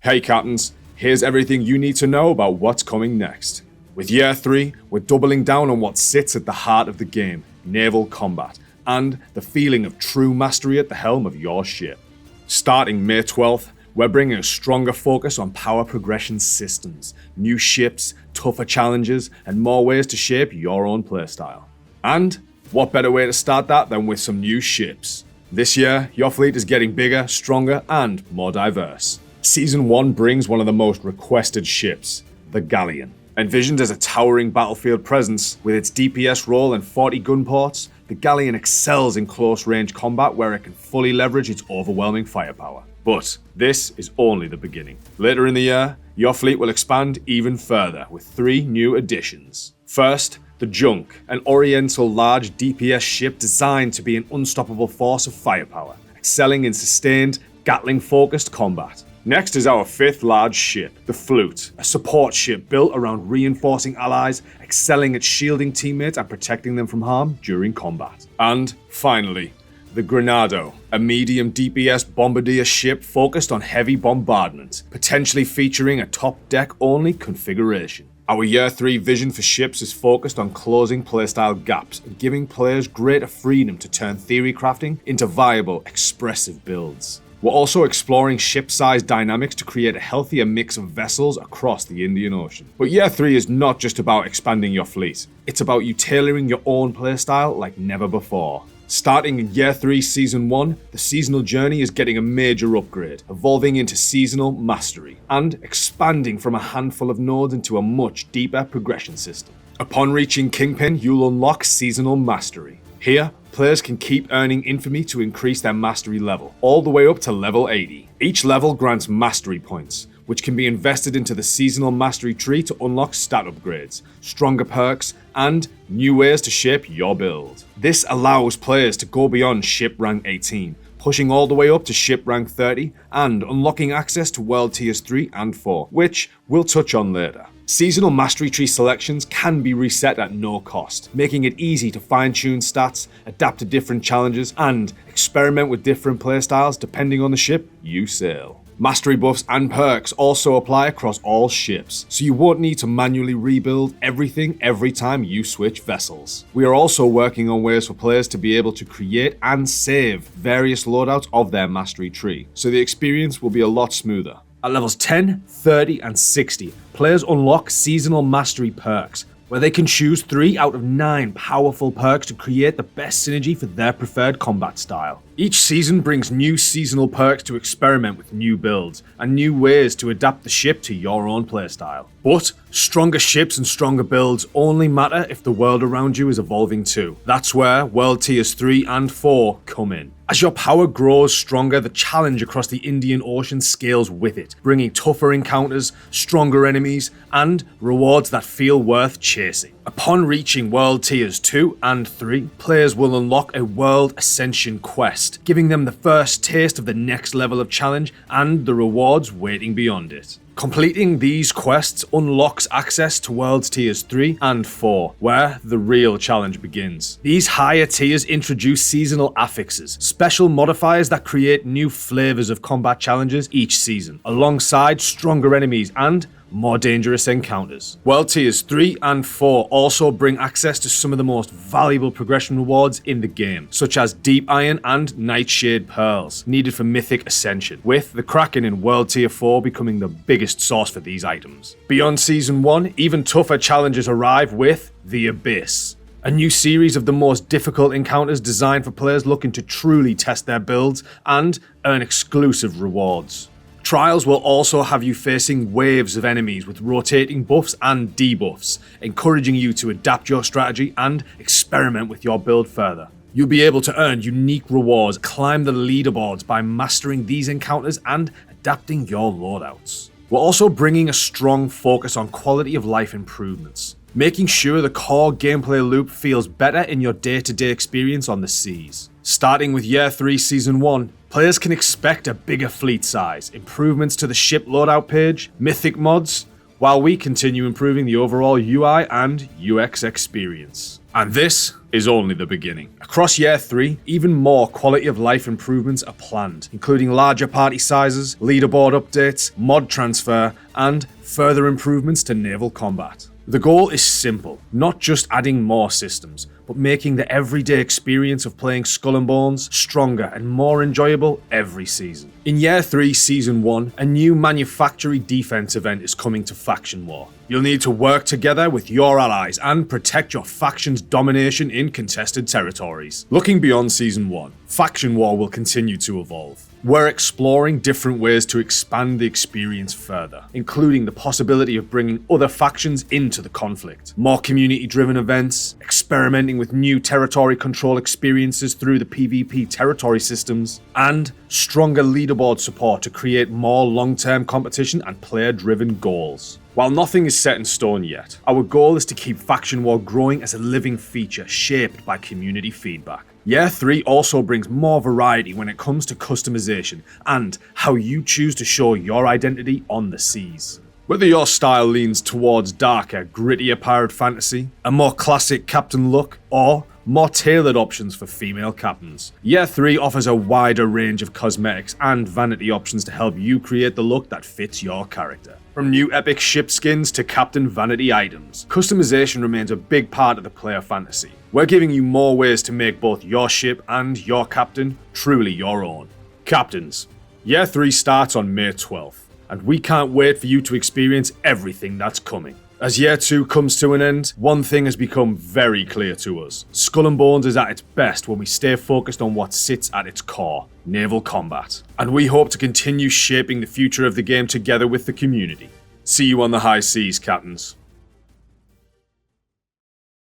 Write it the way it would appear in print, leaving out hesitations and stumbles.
Hey Captains, here's everything you need to know about what's coming next. With Year 3, we're doubling down on what sits at the heart of the game, naval combat, and the feeling of true mastery at the helm of your ship. Starting May 12th, we're bringing a stronger focus on power progression systems, new ships, tougher challenges, and more ways to shape your own playstyle. And what better way to start that than with some new ships? This year, your fleet is getting bigger, stronger, and more diverse. Season 1 brings one of the most requested ships, the Galleon. Envisioned as a towering battlefield presence, with its DPS role and 40 gun ports, the Galleon excels in close-range combat where it can fully leverage its overwhelming firepower. But this is only the beginning. Later in the year, your fleet will expand even further with 3 new additions. First, the Junk, an oriental large DPS ship designed to be an unstoppable force of firepower, excelling in sustained, Gatling-focused combat. Next is our 5th large ship, the Flute, a support ship built around reinforcing allies, excelling at shielding teammates and protecting them from harm during combat. And finally, the Granado, a medium DPS bombardier ship focused on heavy bombardment, potentially featuring a top-deck-only configuration. Our Year 3 vision for ships is focused on closing playstyle gaps and giving players greater freedom to turn theory crafting into viable, expressive builds. We're also exploring ship-size dynamics to create a healthier mix of vessels across the Indian Ocean. But Year 3 is not just about expanding your fleet. It's about you tailoring your own playstyle like never before. Starting in Year 3 Season 1, the seasonal journey is getting a major upgrade, evolving into seasonal mastery, and expanding from a handful of nodes into a much deeper progression system. Upon reaching Kingpin, you'll unlock seasonal mastery. Here, players can keep earning infamy to increase their mastery level, all the way up to level 80. Each level grants mastery points, which can be invested into the seasonal mastery tree to unlock stat upgrades, stronger perks, and new ways to shape your build. This allows players to go beyond ship rank 18, pushing all the way up to ship rank 30, and unlocking access to world tiers 3 and 4, which we'll touch on later. Seasonal mastery tree selections can be reset at no cost, making it easy to fine-tune stats, adapt to different challenges, and experiment with different playstyles depending on the ship you sail. Mastery buffs and perks also apply across all ships, so you won't need to manually rebuild everything every time you switch vessels. We are also working on ways for players to be able to create and save various loadouts of their mastery tree, so the experience will be a lot smoother. At levels 10, 30, and 60, players unlock seasonal mastery perks, where they can choose 3 out of 9 powerful perks to create the best synergy for their preferred combat style. Each season brings new seasonal perks to experiment with new builds, and new ways to adapt the ship to your own playstyle. But stronger ships and stronger builds only matter if the world around you is evolving too. That's where World Tiers 3 and 4 come in. As your power grows stronger, the challenge across the Indian Ocean scales with it, bringing tougher encounters, stronger enemies, and rewards that feel worth chasing. Upon reaching World Tiers 2 and 3, players will unlock a World Ascension quest, giving them the first taste of the next level of challenge and the rewards waiting beyond it. Completing these quests unlocks access to World Tiers 3 and 4, where the real challenge begins. These higher tiers introduce seasonal affixes, special modifiers that create new flavors of combat challenges each season, alongside stronger enemies and more dangerous encounters. World Tiers 3 and 4 also bring access to some of the most valuable progression rewards in the game, such as Deep Iron and Nightshade Pearls, needed for Mythic Ascension, with the Kraken in World Tier 4 becoming the biggest source for these items. Beyond Season 1, even tougher challenges arrive with The Abyss, a new series of the most difficult encounters designed for players looking to truly test their builds and earn exclusive rewards. Trials will also have you facing waves of enemies with rotating buffs and debuffs, encouraging you to adapt your strategy and experiment with your build further. You'll be able to earn unique rewards, climb the leaderboards by mastering these encounters and adapting your loadouts. We're also bringing a strong focus on quality of life improvements, making sure the core gameplay loop feels better in your day-to-day experience on the seas. Starting with Year 3 Season 1, players can expect a bigger fleet size, improvements to the ship loadout page, mythic mods, while we continue improving the overall UI and UX experience. And this is only the beginning. Across Year 3, even more quality of life improvements are planned, including larger party sizes, leaderboard updates, mod transfer, and further improvements to naval combat. The goal is simple, not just adding more systems, but making the everyday experience of playing Skull and Bones stronger and more enjoyable every season. In Year 3 Season 1, a new manufactory defense event is coming to Faction War. You'll need to work together with your allies and protect your faction's domination in contested territories. Looking beyond Season 1, Faction War will continue to evolve. We're exploring different ways to expand the experience further, including the possibility of bringing other factions into the conflict, more community-driven events, experimenting with new territory control experiences through the PvP territory systems, and stronger leaderboard support to create more long-term competition and player-driven goals. While nothing is set in stone yet, our goal is to keep Faction War growing as a living feature shaped by community feedback. Year 3 also brings more variety when it comes to customization and how you choose to show your identity on the seas. Whether your style leans towards darker, grittier pirate fantasy, a more classic captain look, or more tailored options for female captains, Year 3 offers a wider range of cosmetics and vanity options to help you create the look that fits your character. From new epic ship skins to captain vanity items, customization remains a big part of the player fantasy. We're giving you more ways to make both your ship and your captain truly your own. Captains, Year 3 starts on May 12th, and we can't wait for you to experience everything that's coming. As Year 2 comes to an end, one thing has become very clear to us. Skull and Bones is at its best when we stay focused on what sits at its core, naval combat. And we hope to continue shaping the future of the game together with the community. See you on the high seas, Captains.